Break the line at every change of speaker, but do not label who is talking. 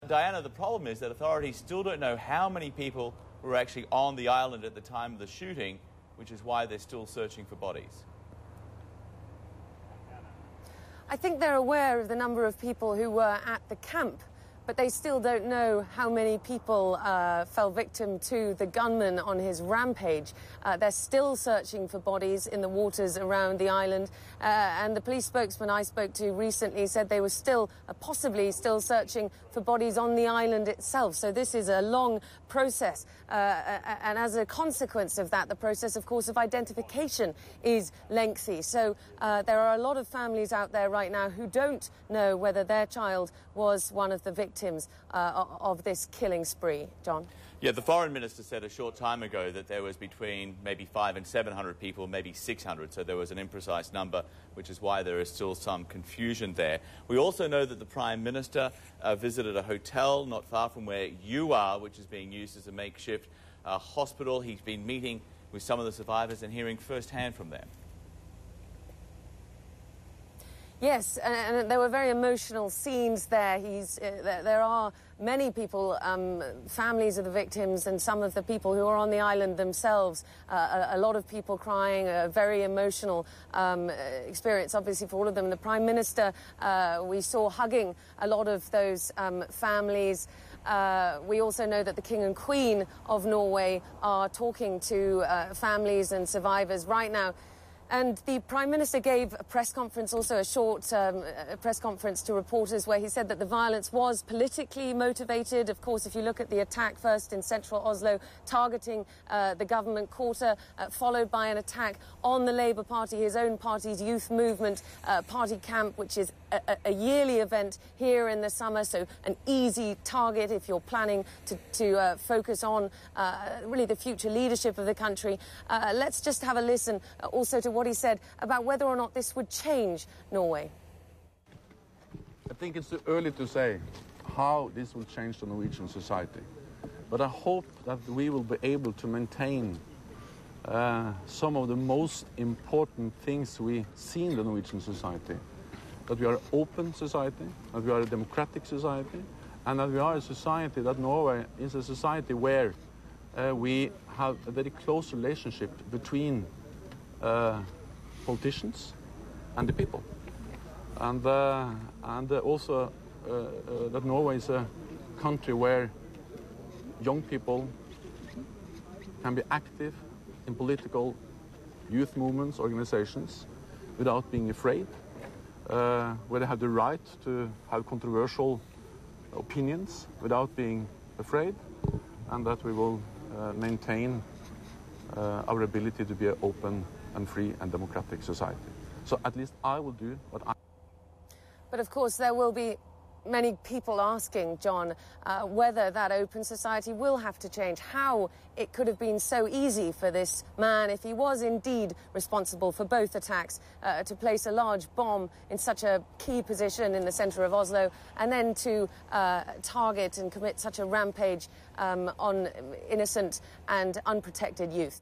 Diana, the problem is that authorities still don't know how many people were actually on the island at the time of the shooting, which is why they're still searching for bodies.
I think they're aware of the number of people who were at the camp, but they still don't know how many people fell victim to the gunman on his rampage. They're still searching for bodies in the waters around the island, and the police spokesman I spoke to recently said they were still, possibly still searching for bodies on the island itself. So this is a long process, and as a consequence of that, the process, of course, of identification is lengthy. So there are a lot of families out there right now who don't know whether their child was one of the victims of this killing spree. John?
Yeah, the foreign minister said a short time ago that there was between maybe 500 and 700 people, maybe 600, so there was an imprecise number, which is why there is still some confusion there. We also know that the Prime Minister visited a hotel not far from where you are, which is being used as a makeshift hospital. He's been meeting with some of the survivors and hearing firsthand from them.
Yes, and there were very emotional scenes there. There are many people, families of the victims and some of the people who are on the island themselves. A lot of people crying, a very emotional experience, obviously, for all of them. The Prime Minister, we saw hugging a lot of those families. We also know that the King and Queen of Norway are talking to families and survivors right now. And the Prime Minister gave a press conference, also a short press conference to reporters, where he said that the violence was politically motivated. Of course, if you look at the attack first in central Oslo, targeting the government quarter, followed by an attack on the Labour Party, his own party's youth movement party camp, which is a yearly event here in the summer, so an easy target if you're planning to focus on really the future leadership of the country. Let's just have a listen also to what he said about whether or not this would change Norway.
I think it's too early to say how this will change the Norwegian society, but I hope that we will be able to maintain some of the most important things we see in the Norwegian society. That we are an open society, that we are a democratic society, and that we are a society, that Norway is a society where we have a very close relationship between politicians and the people. And also that Norway is a country where young people can be active in political youth movements, organizations, without being afraid, where they have the right to have controversial opinions without being afraid, and that we will maintain our ability to be an open and free and democratic society. So at least I will do what I...
But of course there will be many people asking, John, whether that open society will have to change, how it could have been so easy for this man, if he was indeed responsible for both attacks, to place a large bomb in such a key position in the centre of Oslo, and then to target and commit such a rampage on innocent and unprotected youth.